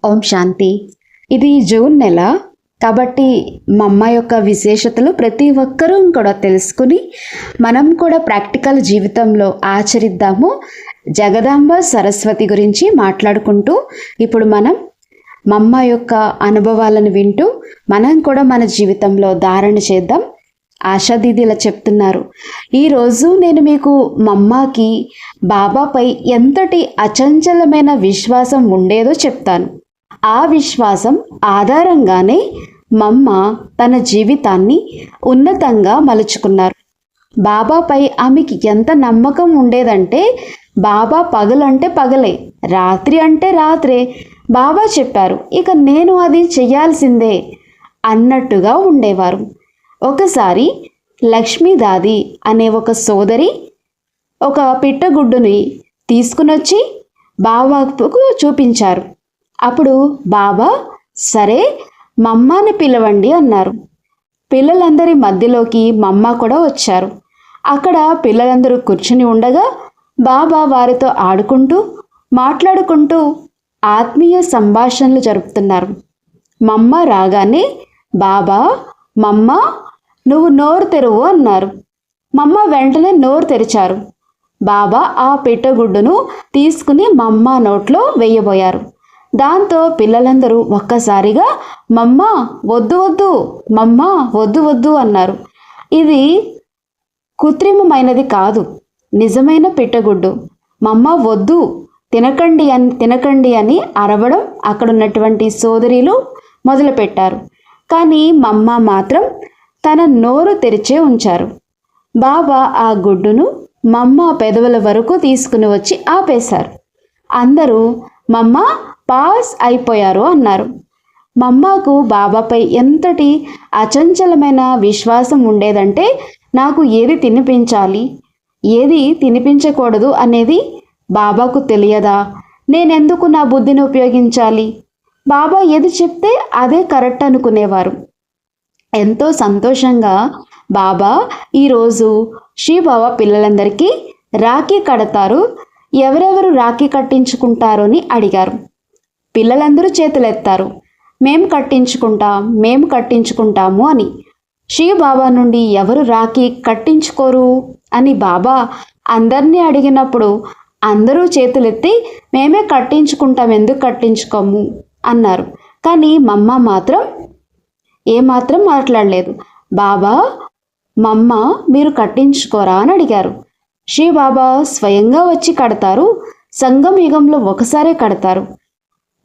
ఓం శాంతి. ఇది జూన్ నెల కాబట్టి మా అమ్మ యొక్క విశేషతలు ప్రతి ఒక్కరూ కూడా తెలుసుకుని మనం కూడా ప్రాక్టికల్ జీవితంలో ఆచరిద్దాము. జగదాంబ సరస్వతి గురించి మాట్లాడుకుంటూ ఇప్పుడు మనం మా అమ్మ యొక్క అనుభవాలను వింటూ మనం కూడా మన జీవితంలో ధారణ చేద్దాం. ఆశా దీది ఇలా చెప్తున్నారు, ఈరోజు నేను మీకు మా అమ్మకి బాబాపై ఎంతటి అచంచలమైన విశ్వాసం ఉండేదో చెప్తాను. ఆ విశ్వాసం ఆధారంగానే మా అమ్మ తన జీవితాన్ని ఉన్నతంగా మలుచుకున్నారు. బాబాపై ఆమెకి ఎంత నమ్మకం ఉండేదంటే బాబా పగలంటే పగలే, రాత్రి అంటే రాత్రే. బాబా చెప్పారు, ఇక నేను అది చెయ్యాల్సిందే అన్నట్టుగా ఉండేవారు. ఒకసారి లక్ష్మీదాది అనే ఒక సోదరి ఒక పిట్టగుడ్డుని తీసుకునొచ్చి బాబాకు చూపించారు. అప్పుడు బాబా సరే మమ్మని పిలవండి అన్నారు. పిల్లలందరి మధ్యలోకి మమ్మ కూడా వచ్చారు. అక్కడ పిల్లలందరూ కూర్చుని ఉండగా బాబా వారితో ఆడుకుంటూ మాట్లాడుకుంటూ ఆత్మీయ సంభాషణలు జరుపుతున్నారు. మమ్మ రాగానే బాబా మమ్మ నువ్వు నోరు తెరువు అన్నారు. మమ్మ వెంటనే నోరు తెరిచారు. బాబా ఆ పిట్టగుడ్డును తీసుకుని మమ్మ నోట్లో వేయబోయారు. దాంతో పిల్లలందరూ ఒక్కసారిగా మమ్మ వద్దు వద్దు, మమ్మ వద్దు వద్దు అన్నారు. ఇది కృత్రిమమైనది కాదు, నిజమైన పిట్టగుడ్డు. మమ్మ వద్దు, తినకండి అని అరవడం అక్కడున్నటువంటి సోదరీలు మొదలుపెట్టారు. కానీ మమ్మ మాత్రం తన నోరు తెరిచే ఉంచారు. బాబా ఆ గుడ్డును మమ్మ పెదవుల వరకు తీసుకుని వచ్చి ఆపేశారు. అందరూ మమ్మ పాస్ అయిపోయారు అన్నారు. మమ్మకు బాబాపై ఎంతటి అచంచలమైన విశ్వాసం ఉండేదంటే నాకు ఏది తినిపించాలి, ఏది తినిపించకూడదు అనేది బాబాకు తెలియదా? నేనెందుకు నా బుద్ధిని ఉపయోగించాలి? బాబా ఏది చెప్తే అదే కరెక్ట్ అనుకునేవారు. ఎంతో సంతోషంగా బాబా ఈరోజు శ్రీబాబా పిల్లలందరికీ రాఖీ కడతారు, ఎవరెవరు రాఖీ కట్టించుకుంటారు అని అడిగారు. పిల్లలందరూ చేతులెత్తారు, మేము కట్టించుకుంటాము అని. శ్రీబాబా నుండి ఎవరు రాఖీ కట్టించుకోరు అని బాబా అందరినీ అడిగినప్పుడు అందరూ చేతులెత్తి మేమే కట్టించుకుంటాం, ఎందుకు కట్టించుకోము అన్నారు. కానీ మమ్మ మాత్రం ఏమాత్రం మాట్లాడలేదు. బాబా మమ్మ మీరు కట్టించుకోరా అని అడిగారు. శ్రీబాబా స్వయంగా వచ్చి కడతారు, సంగం యుగంలో ఒకసారే కడతారు.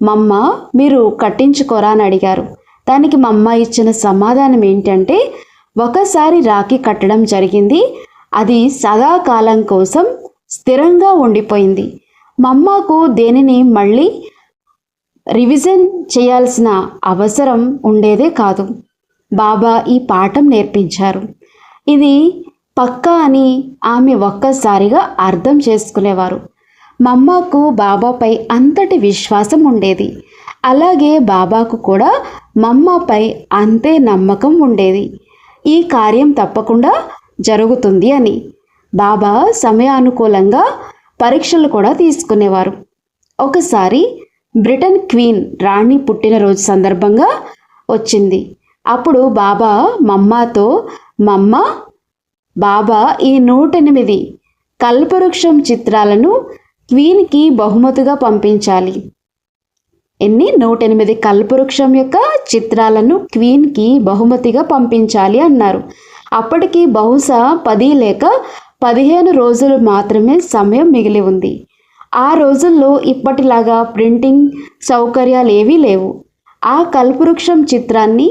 మమ్మ మీరు కట్టించుకోరా అని అడిగారు. దానికి మమ్మ ఇచ్చిన సమాధానం ఏంటంటే ఒకసారి రాఖీ కట్టడం జరిగింది, అది సదాకాలం కోసం స్థిరంగా ఉండిపోయింది. మమ్మకు దేనిని మళ్ళీ రివిజన్ చేయాల్సిన అవసరం ఉండేదే కాదు. బాబా ఈ పాఠం నేర్పించారు. ఇది పక్కా అని ఆమె ఒక్కసారిగా అర్థం చేసుకునేవారు. మమ్మకు బాబాపై అంతటి విశ్వాసం ఉండేది. అలాగే బాబాకు కూడా మమ్మపై అంతే నమ్మకం ఉండేది. ఈ కార్యం తప్పకుండా జరుగుతుంది అని. బాబా సమయానుకూలంగా పరీక్షలు కూడా తీసుకునేవారు. ఒకసారి బ్రిటన్ క్వీన్ రాణి పుట్టినరోజు సందర్భంగా వచ్చింది. అప్పుడు బాబా మమ్మతో మమ్మ బాబా ఈ 108 కల్పవృక్షం చిత్రాలను క్వీన్కి బహుమతిగా పంపించాలి. 108 కల్పవృక్షం యొక్క చిత్రాలను క్వీన్కి బహుమతిగా పంపించాలి అన్నారు. అప్పటికి బహుశా 10 లేక 15 రోజులు మాత్రమే సమయం మిగిలి ఉంది. ఆ రోజుల్లో ఇప్పటిలాగా ప్రింటింగ్ సౌకర్యాలు ఏవీ లేవు. ఆ కల్పవృక్షం చిత్రాన్ని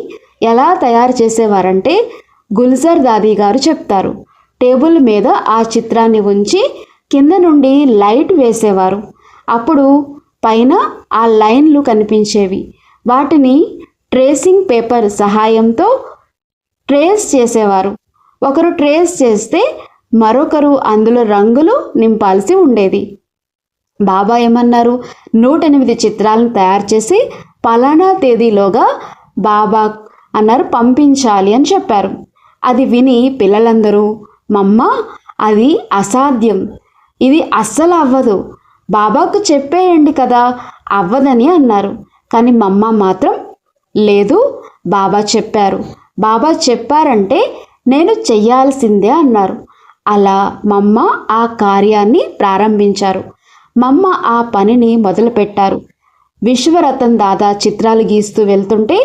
ఎలా తయారు చేసేవారంటే గుల్జర్ దాది గారు చెప్తారు, టేబుల్ మీద ఆ చిత్రాన్ని ఉంచి కింద నుండి లైట్ వేసేవారు. అప్పుడు పైన ఆ లైన్లు కనిపించేవి. వాటిని ట్రేసింగ్ పేపర్ సహాయంతో ట్రేస్ చేసేవారు. ఒకరు ట్రేస్ చేస్తే మరొకరు అందులో రంగులు నింపాల్సి ఉండేది. బాబా ఏమన్నారు, 108 చిత్రాలను తయారు చేసి పలానా తేదీలోగా బాబా అన్నారు పంపించాలి అని చెప్పారు. అది విని పిల్లలందరూ మమ్మ అది అసాధ్యం, ఇది అస్సలు అవ్వదు, బాబాకు చెప్పేయండి కదా, అవ్వదని అన్నారు. కానీ మమ్మ మాత్రం లేదు, బాబా చెప్పారంటే నేను చెయ్యాల్సిందే అన్నారు. అలా మమ్మ ఆ కార్యాన్ని ప్రారంభించారు. మమ్మ ఆ పనిని మొదలుపెట్టారు. విశ్వరతన్ దాదా చిత్రాలు గీస్తూ వెళ్తుంటే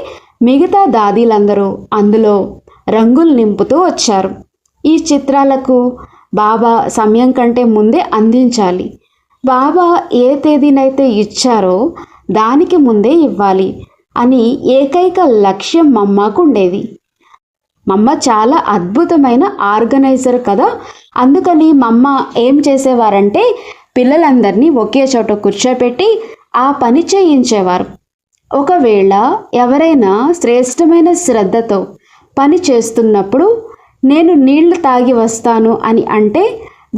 మిగతా దాదీలందరూ అందులో రంగులు నింపుతూ వచ్చారు. ఈ చిత్రాలకు బాబా సమయం కంటే ముందే అందించాలి. బాబా ఏ తేదీనైతే ఇచ్చారో దానికి ముందే ఇవ్వాలి అని ఏకైక లక్ష్యం మమ్మకు ఉండేది. మమ్మ చాలా అద్భుతమైన ఆర్గనైజర్ కదా. అందుకని మమ్మ ఏం చేసేవారంటే పిల్లలందరినీ ఒకే చోట కూర్చోపెట్టి ఆ పని చేయించేవారు. ఒకవేళ ఎవరైనా శ్రేష్టమైన శ్రద్ధతో పని చేస్తున్నప్పుడు నేను నీళ్లు తాగి వస్తాను అని అంటే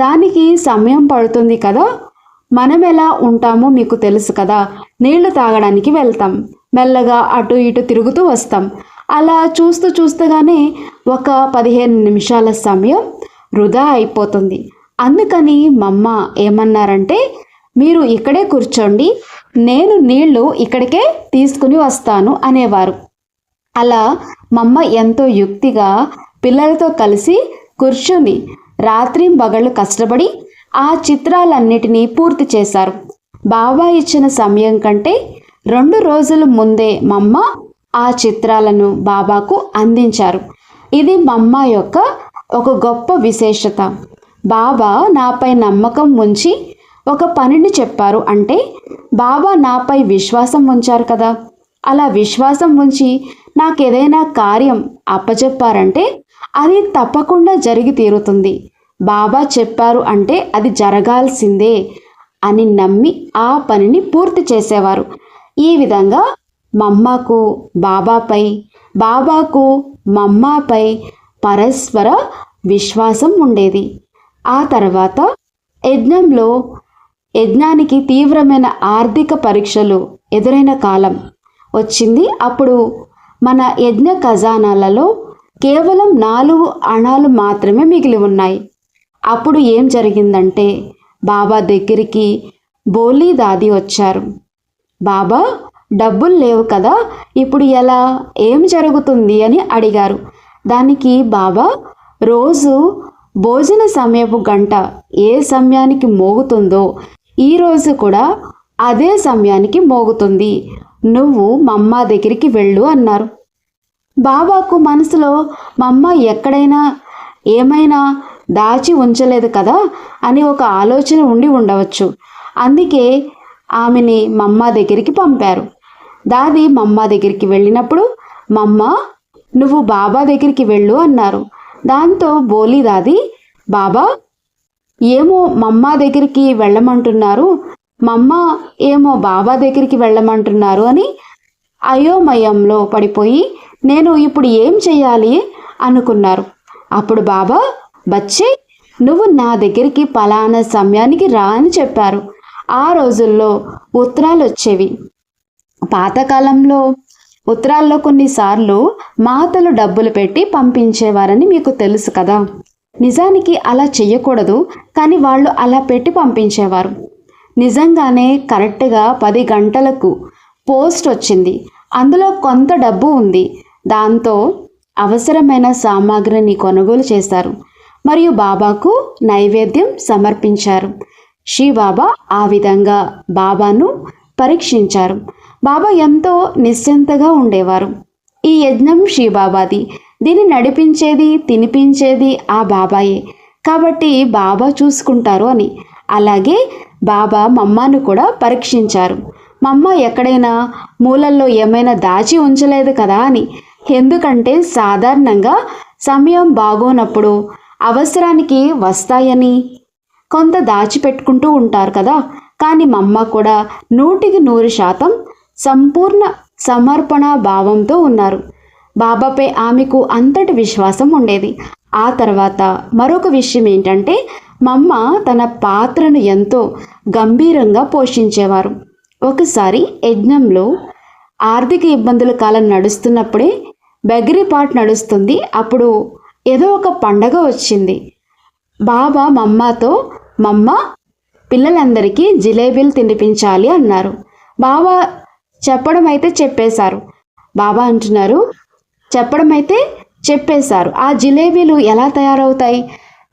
దానికి సమయం పడుతుంది కదా. మనం ఎలా ఉంటామో మీకు తెలుసు కదా. నీళ్లు తాగడానికి వెళ్తాం, మెల్లగా అటు ఇటు తిరుగుతూ వస్తాం. అలా చూస్తూగానే ఒక 15 నిమిషాల సమయం వృధా అయిపోతుంది. అందుకని మమ్మ ఏమన్నారంటే మీరు ఇక్కడే కూర్చోండి, నేను నీళ్లు ఇక్కడికే తీసుకుని వస్తాను అనేవారు. అలా మమ్మ ఎంతో యుక్తిగా పిల్లలతో కలిసి కూర్చుని రాత్రింబగళ్ళు కష్టపడి ఆ చిత్రాలన్నిటినీ పూర్తి చేశారు. బాబా ఇచ్చిన సమయం కంటే 2 రోజుల ముందే మమ్మ ఆ చిత్రాలను బాబాకు అందించారు. ఇది మమ్మ యొక్క ఒక గొప్ప విశేషత. బాబా నాపై నమ్మకం ఉంచి ఒక పనిని చెప్పారు అంటే బాబా నాపై విశ్వాసం ఉంచారు కదా. అలా విశ్వాసం ఉంచి నాకేదైనా కార్యం అప్పచెప్పారంటే అది తప్పకుండా జరిగి తీరుతుంది. బాబా చెప్పారు అంటే అది జరగాల్సిందే అని నమ్మి ఆ పనిని పూర్తి చేసేవారు. ఈ విధంగా మమ్మకు బాబాపై, బాబాకు మమ్మపై పరస్పర విశ్వాసం ఉండేది. ఆ తర్వాత యజ్ఞానికి తీవ్రమైన ఆర్థిక పరీక్షలు ఎదురైన కాలం వచ్చింది. అప్పుడు మన యజ్ఞ ఖజానాలలో కేవలం 4 అణాలు మాత్రమే మిగిలి ఉన్నాయి. అప్పుడు ఏం జరిగిందంటే బాబా దగ్గరికి బోలీ దాది వచ్చారు. బాబా డబ్బులు లేవు కదా, ఇప్పుడు ఎలా, ఏం జరుగుతుంది అని అడిగారు. దానికి బాబా రోజు భోజన సమయపు గంట ఏ సమయానికి మోగుతుందో ఈరోజు కూడా అదే సమయానికి మోగుతుంది, నువ్వు మమ్మ దగ్గరికి వెళ్ళు అన్నారు. బాబాకు మనసులో మమ్మ ఎక్కడైనా ఏమైనా దాచి ఉంచలేదు కదా అని ఒక ఆలోచన ఉండి ఉండవచ్చు. అందుకే ఆమెని మమ్మ దగ్గరికి పంపారు. దాది మమ్మ దగ్గరికి వెళ్ళినప్పుడు మమ్మ నువ్వు బాబా దగ్గరికి వెళ్ళు అన్నారు. దాంతో బోలీ దాది బాబా ఏమో మమ్మ దగ్గరికి వెళ్ళమంటున్నారు, మమ్మ ఏమో బాబా దగ్గరికి వెళ్ళమంటున్నారు అని అయోమయంలో పడిపోయి నేను ఇప్పుడు ఏం చెయ్యాలి అనుకున్నారు. అప్పుడు బాబా బచ్చే నువ్వు నా దగ్గరికి పలానా సమయానికి రా అని చెప్పారు. ఆ రోజుల్లో ఉత్తరాలు వచ్చేవి. పాతకాలంలో ఉత్తరాల్లో కొన్నిసార్లు మాతలు డబ్బులు పెట్టి పంపించేవారని మీకు తెలుసు కదా. నిజానికి అలా చెయ్యకూడదు, కానీ వాళ్ళు అలా పెట్టి పంపించేవారు. నిజంగానే కరెక్ట్గా 10 గంటలకు పోస్ట్ వచ్చింది. అందులో కొంత డబ్బు ఉంది. దాంతో అవసరమైన సామాగ్రిని కొనుగోలు చేశారు మరియు బాబాకు నైవేద్యం సమర్పించారు. శ్రీబాబా ఆ విధంగా బాబాను పరీక్షించారు. బాబా ఎంతో నిశ్చింతగా ఉండేవారు. ఈ యజ్ఞం శ్రీబాబాది, దీన్ని నడిపించేది తినిపించేది ఆ బాబాయే, కాబట్టి బాబా చూసుకుంటారు అని. అలాగే బాబా మమ్మను కూడా పరీక్షించారు. మమ్మ ఎక్కడైనా మూలల్లో ఏమైనా దాచి ఉంచలేదు కదా అని. ఎందుకంటే సాధారణంగా సమయం బాగోనప్పుడు అవసరానికి వస్తాయని కొంత దాచిపెట్టుకుంటూ ఉంటారు కదా. కానీ మమ్మ కూడా 100% సంపూర్ణ సమర్పణ భావంతో ఉన్నారు. బాబాపై ఆమెకు అంతటి విశ్వాసం ఉండేది. ఆ తర్వాత మరొక విషయం ఏంటంటే మమ్మ తన పాత్రను ఎంతో గంభీరంగా పోషించేవారు. ఒకసారి యజ్ఞంలో ఆర్థిక ఇబ్బందుల కాలం నడుస్తున్నప్పుడే బెగరిపాట్ నడుస్తుంది. అప్పుడు ఏదో ఒక పండగ వచ్చింది. బాబా మమ్మతో మమ్మ పిల్లలందరికీ జిలేబీలు తినిపించాలి అన్నారు. బాబా చెప్పడం అయితే చెప్పేశారు. బాబా అంటున్నారు, చెప్పడం అయితే చెప్పేశారు. ఆ జిలేబీలు ఎలా తయారవుతాయి?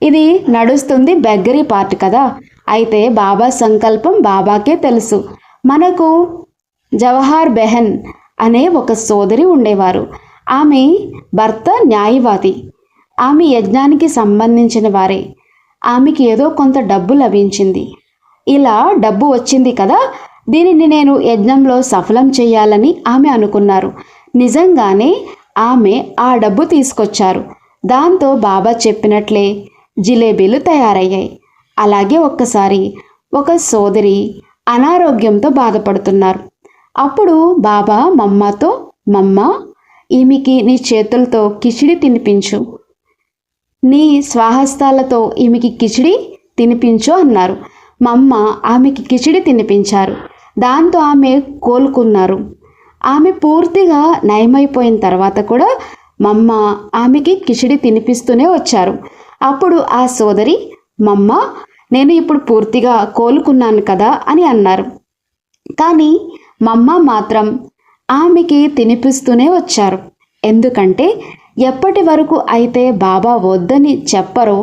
ఇది నడుస్తుంది బెగ్గరీ పార్ట్ కదా. అయితే బాబా సంకల్పం బాబాకే తెలుసు. మనకు జవహర్ బెహన్ అనే ఒక సోదరి ఉండేవారు. ఆమె భర్త న్యాయవాది. ఆమె యజ్ఞానికి సంబంధించిన వారే. ఆమెకి ఏదో కొంత డబ్బు లభించింది. ఇలా డబ్బు వచ్చింది కదా, దీనిని నేను యజ్ఞంలో సఫలం చేయాలని ఆమె అనుకున్నారు. నిజంగానే ఆమె ఆ డబ్బు తీసుకొచ్చారు. దాంతో బాబా చెప్పినట్లే జిలేబీలు తయారయ్యాయి. అలాగే ఒక్కసారి ఒక సోదరి అనారోగ్యంతో బాధపడుతున్నారు. అప్పుడు బాబా మమ్మతో, మమ్మ, ఈమెకి నీ చేతులతో కిచిడి తినిపించు, నీ స్వహస్తాలతో ఈమెకి కిచిడి తినిపించు అన్నారు. మమ్మ ఆమెకి కిచిడి తినిపించారు. దాంతో ఆమె కోలుకున్నారు. ఆమె పూర్తిగా నయమైపోయిన తర్వాత కూడా మమ్మ ఆమెకి కిచిడి తినిపిస్తూనే వచ్చారు. అప్పుడు ఆ సోదరి, మమ్మ, నేను ఇప్పుడు పూర్తిగా కోలుకున్నాను కదా అని అన్నారు. కానీ మమ్మ మాత్రం ఆమెకి తినిపిస్తూనే వచ్చారు. ఎందుకంటే ఎప్పటి వరకు అయితే బాబా వద్దని చెప్పరో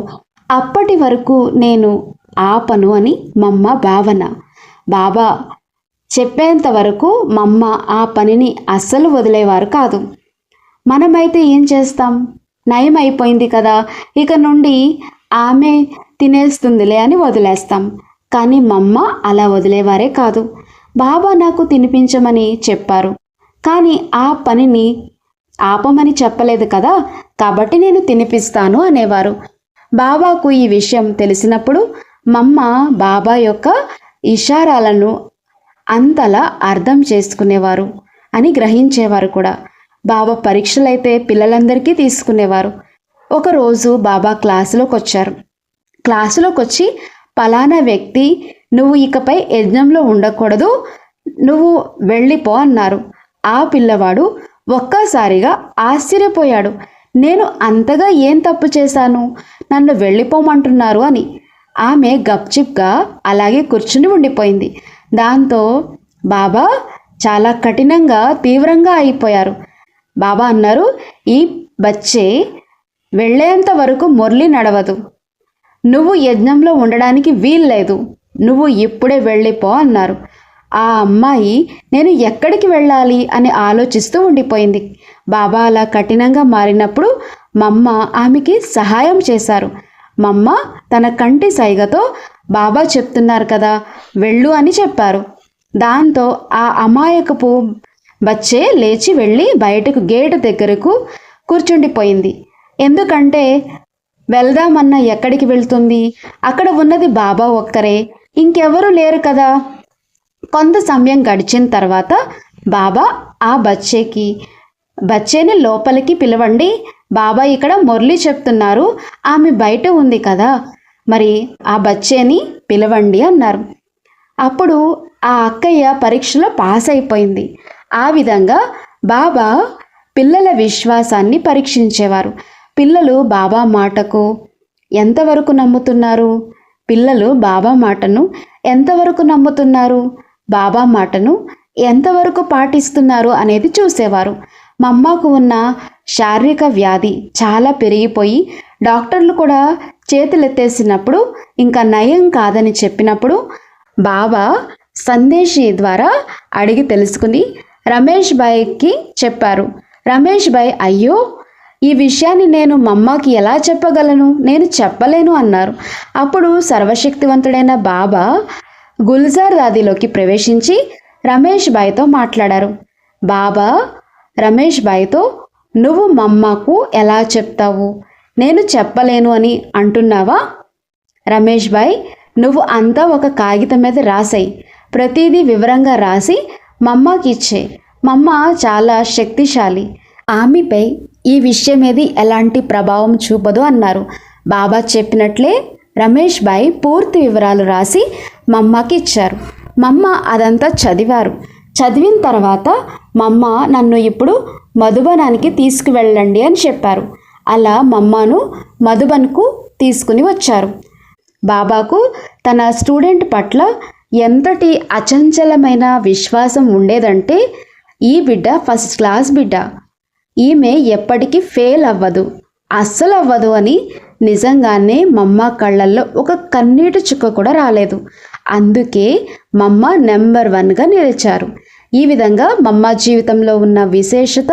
అప్పటి వరకు నేను ఆపను అని మమ్మ భావన. బాబా చెప్పేంత వరకు మమ్మ ఆ పనిని అస్సలు వదిలేవారు కాదు. మనమైతే ఏం చేస్తాం? నయం అయిపోయింది కదా, ఇక నుండి ఆమె తినేస్తుందిలే అని వదిలేస్తాం. కానీ మమ్మ అలా వదిలేవారే కాదు. బాబా నాకు తినిపించమని చెప్పారు, కానీ ఆ పనిని ఆపమని చెప్పలేదు కదా, కాబట్టి నేను తినిపిస్తాను అనేవారు. బాబాకు ఈ విషయం తెలిసినప్పుడు మమ్మ బాబా యొక్క ఇషారాలను అంతలా అర్థం చేసుకునేవారు అని గ్రహించేవారు కూడా. బాబా పరీక్షలైతే పిల్లలందరికీ తీసుకునేవారు. ఒకరోజు బాబా క్లాసులోకి వచ్చారు. క్లాసులోకి వచ్చి, పలానా వ్యక్తి నువ్వు ఇకపై యజ్ఞంలో ఉండకూడదు, నువ్వు వెళ్ళిపో అన్నారు. ఆ పిల్లవాడు ఒక్కసారిగా ఆశ్చర్యపోయాడు. నేను అంతగా ఏం తప్పు చేశాను, నన్ను వెళ్ళిపోమంటున్నారు అని. ఆమె గప్చిప్గా అలాగే కూర్చుని ఉండిపోయింది. దాంతో బాబా చాలా కఠినంగా, తీవ్రంగా అయిపోయారు. బాబా అన్నారు, ఈ బచ్చే వెళ్ళేంత వరకు మురళి నడవదు, నువ్వు యజ్ఞంలో ఉండడానికి వీల్లేదు, నువ్వు ఇప్పుడే వెళ్ళిపో అన్నారు. ఆ అమ్మాయి నేను ఎక్కడికి వెళ్ళాలి అని ఆలోచిస్తూ ఉండిపోయింది. బాబా అలా కఠినంగా మారినప్పుడు మమ్మ ఆమెకి సహాయం చేశారు. మమ్మ తన కంటి సైగతో బాబా చెప్తున్నారు కదా, వెళ్ళు అని చెప్పారు. దాంతో ఆ అమాయకపు బచ్చే లేచి వెళ్ళి బయటకు గేటు దగ్గరకు కూర్చుండిపోయింది. ఎందుకంటే వెళ్దామన్నా ఎక్కడికి వెళ్తుంది? అక్కడ ఉన్నది బాబా ఒక్కరే, ఇంకెవరూ లేరు కదా. కొంత సమయం గడిచిన తర్వాత బాబా ఆ బచ్చేని లోపలికి పిలవండి, బాబా ఇక్కడ మురళి చెప్తున్నారు, ఆమె బయట ఉంది కదా, మరి ఆ బచ్చేని పిలవండి అన్నారు. అప్పుడు ఆ అక్కయ్య పరీక్షలో పాస్ అయిపోయింది. ఆ విధంగా బాబా పిల్లల విశ్వాసాన్ని పరీక్షించేవారు. పిల్లలు బాబా మాటకు ఎంతవరకు నమ్ముతున్నారు? పిల్లలు బాబా మాటను ఎంతవరకు నమ్ముతున్నారు? బాబా మాటను ఎంతవరకు పాటిస్తున్నారు అనేది చూసేవారు. మమ్మకు ఉన్న శారీరక వ్యాధి చాలా పెరిగిపోయి డాక్టర్లు కూడా చేతులెత్తేసినప్పుడు, ఇంకా నయం కాదని చెప్పినప్పుడు బాబా సందేశీ ద్వారా అడిగి తెలుసుకుని రమేష్ భాయ్కి చెప్పారు. రమేష్ భాయ్, అయ్యో, ఈ విషయాన్ని నేను మమ్మకి ఎలా చెప్పగలను, నేను చెప్పలేను అన్నారు. అప్పుడు సర్వశక్తివంతుడైన బాబా గుల్జార్ దాదిలోకి ప్రవేశించి రమేష్ భాయ్తో మాట్లాడారు. బాబా రమేష్ భాయ్తో, నువ్వు మమ్మకు ఎలా చెప్తావు, నేను చెప్పలేను అని అంటున్నావా? రమేష్ భాయ్, నువ్వు అంతా ఒక కాగితం మీద రాసాయి, ప్రతిదీ వివరంగా రాసి మమ్మకి ఇచ్చే. మమ్మ చాలా శక్తిశాలి, ఆమెపై ఈ విషయం ఏది ఎలాంటి ప్రభావం చూపదు అన్నారు. బాబా చెప్పినట్లే రమేష్ భాయ్ పూర్తి వివరాలు రాసి మమ్మకి ఇచ్చారు. మమ్మ అదంతా చదివారు. చదివిన తర్వాత మమ్మ నన్ను ఇప్పుడు మధుబనానికి తీసుకువెళ్ళండి అని చెప్పారు. అలా మమ్మను మధుబన్కు తీసుకుని వచ్చారు. బాబాకు తన స్టూడెంట్ పట్ల ఎంతటి అచంచలమైన విశ్వాసం ఉండేదంటే ఈ బిడ్డ ఫస్ట్ క్లాస్ బిడ్డ, ఈమె ఎప్పటికీ ఫెయిల్ అవ్వదు, అస్సలు అవ్వదు అని నిజంగానే మమ్మ కళ్ళల్లో ఒక కన్నీటి చుక్క కూడా రాలేదు. అందుకే మమ్మ నెంబర్ 1గా నిలిచారు. ఈ విధంగా మమ్మ జీవితంలో ఉన్న విశేషత,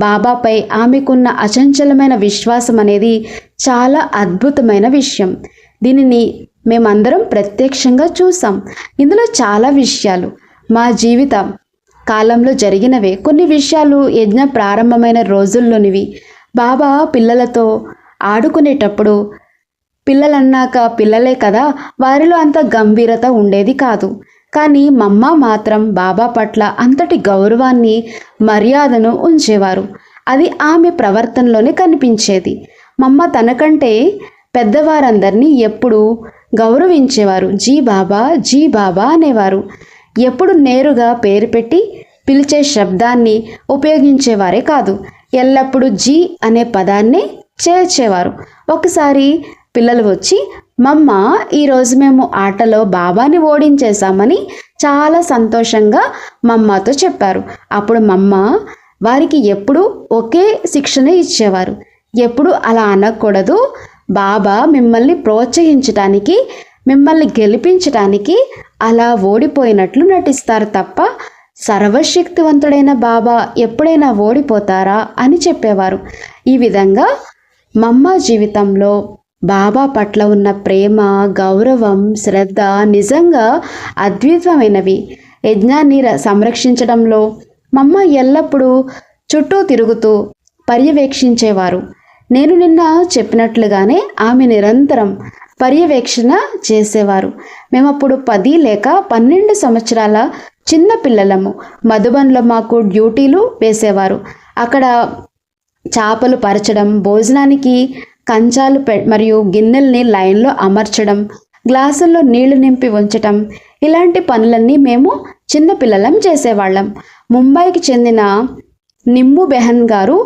బాబాపై ఆమెకున్న అచంచలమైన విశ్వాసం అనేది చాలా అద్భుతమైన విషయం. దీనిని మేమందరం ప్రత్యక్షంగా చూసాం. ఇందులో చాలా విషయాలు మా జీవిత కాలంలో జరిగినవే. కొన్ని విషయాలు యజ్ఞ ప్రారంభమైన రోజుల్లోనివి. బాబా పిల్లలతో ఆడుకునేటప్పుడు పిల్లలన్నాక పిల్లలే కదా, వారిలో అంత గంభీరత ఉండేది కాదు. కానీ మమ్మ మాత్రం బాబా పట్ల అంతటి గౌరవాన్ని, మర్యాదను ఉంచేవారు. అది ఆమె ప్రవర్తనలోనే కనిపించేది. మమ్మ తనకంటే పెద్దవారందరినీ ఎప్పుడూ గౌరవించేవారు. జీ బాబా, జీ బాబా అనేవారు. ఎప్పుడు నేరుగా పేరు పెట్టి పిలిచే శబ్దాన్ని ఉపయోగించేవారే కాదు, ఎల్లప్పుడూ జీ అనే పదాన్ని చేర్చేవారు. ఒకసారి పిల్లలు వచ్చి, మమ్మ ఈరోజు మేము ఆటలో బాబాని ఓడించేశామని చాలా సంతోషంగా మమ్మతో చెప్పారు. అప్పుడు మమ్మ వారికి ఎప్పుడు ఒకే శిక్షణ ఇచ్చేవారు. ఎప్పుడు అలా అనకూడదు, బాబా మిమ్మల్ని ప్రోత్సహించటానికి, మిమ్మల్ని గెలిపించటానికి అలా ఓడిపోయినట్లు నటిస్తారు తప్ప సర్వశక్తివంతుడైన బాబా ఎప్పుడైనా ఓడిపోతారా అని చెప్పేవారు. ఈ విధంగా మమ్మ జీవితంలో బాబా పట్ల ఉన్న ప్రేమ, గౌరవం, శ్రద్ధ నిజంగా అద్భుతమైనవి. యజ్ఞాన్ని సంరక్షించడంలో మమ్మ ఎల్లప్పుడూ చుట్టూ తిరుగుతూ పర్యవేక్షించేవారు. నేను నిన్న చెప్పినట్లుగానే ఆమె నిరంతరం పర్యవేక్షణ చేసేవారు. మేమప్పుడు 10 లేక 12 సంవత్సరాల చిన్న పిల్లలము. మధుబన్లో మాకు డ్యూటీలు వేసేవారు. అక్కడ చేపలు పరచడం, భోజనానికి కంచాలు మరియు గిన్నెల్ని లైన్లో అమర్చడం, గ్లాసుల్లో నీళ్లు నింపి ఉంచటం, ఇలాంటి పనులన్నీ మేము చిన్నపిల్లలం చేసేవాళ్ళం. ముంబైకి చెందిన నిమ్ము బెహన్ గారు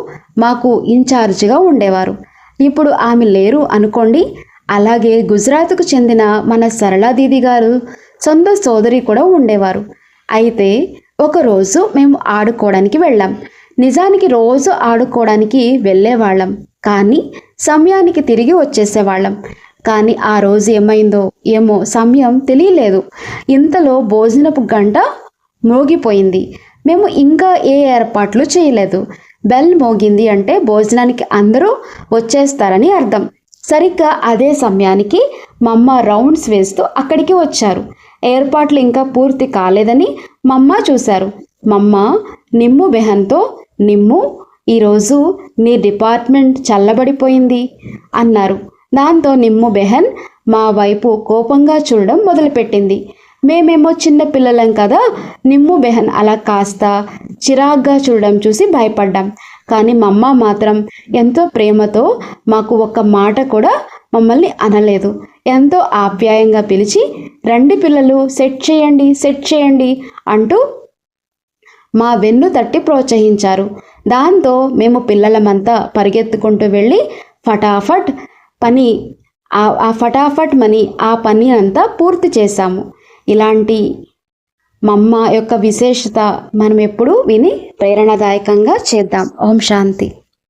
మాకు ఇన్ఛార్జిగా ఉండేవారు. ఇప్పుడు ఆమె లేరు అనుకోండి. అలాగే గుజరాత్కు చెందిన మన సరళా దీది గారు సొంత సోదరి కూడా ఉండేవారు. అయితే ఒకరోజు మేము ఆడుకోవడానికి వెళ్ళాం. నిజానికి రోజు ఆడుకోవడానికి వెళ్ళేవాళ్ళం, కానీ సమయానికి తిరిగి వచ్చేసేవాళ్ళం. కానీ ఆ రోజు ఏమైందో ఏమో సమయం తెలియలేదు. ఇంతలో భోజనపు గంట మోగిపోయింది. మేము ఇంకా ఏ ఏర్పాట్లు చేయలేదు. బెల్ మోగింది అంటే భోజనానికి అందరూ వచ్చేస్తారని అర్థం. సరిగ్గా అదే సమయానికి మమ్మ రౌండ్స్ వేస్తూ అక్కడికి వచ్చారు. ఏర్పాట్లు ఇంకా పూర్తి కాలేదని మమ్మ చూశారు. మమ్మ నిమ్ము బెహన్తో, నిమ్ము ఈరోజు నీ డిపార్ట్మెంట్ చల్లబడిపోయింది అన్నారు. దాంతో నిమ్ము బెహన్ మా వైపు కోపంగా చూడడం మొదలుపెట్టింది. మేమేమో చిన్న పిల్లలం కదా, నిమ్ము బెహన్ అలా కాస్త చిరాగ్గా చూడడం చూసి భయపడ్డాం. కానీ మమ్మ మాత్రం ఎంతో ప్రేమతో మాకు ఒక్క మాట కూడా మమ్మల్ని అనలేదు. ఎంతో ఆప్యాయంగా పిలిచి, రండి పిల్లలు, సెట్ చేయండి అంటూ మా వెన్ను తట్టి ప్రోత్సహించారు. దాంతో మేము పిల్లలమంతా పరిగెత్తుకుంటూ వెళ్ళి ఫటాఫట్ ఆ పని అంతా పూర్తి చేశాము. ఇలాంటి మమ్మ యొక్క విశేషత మనం ఎప్పుడూ విని ప్రేరణాదాయకంగా చేద్దాం. ఓం శాంతి.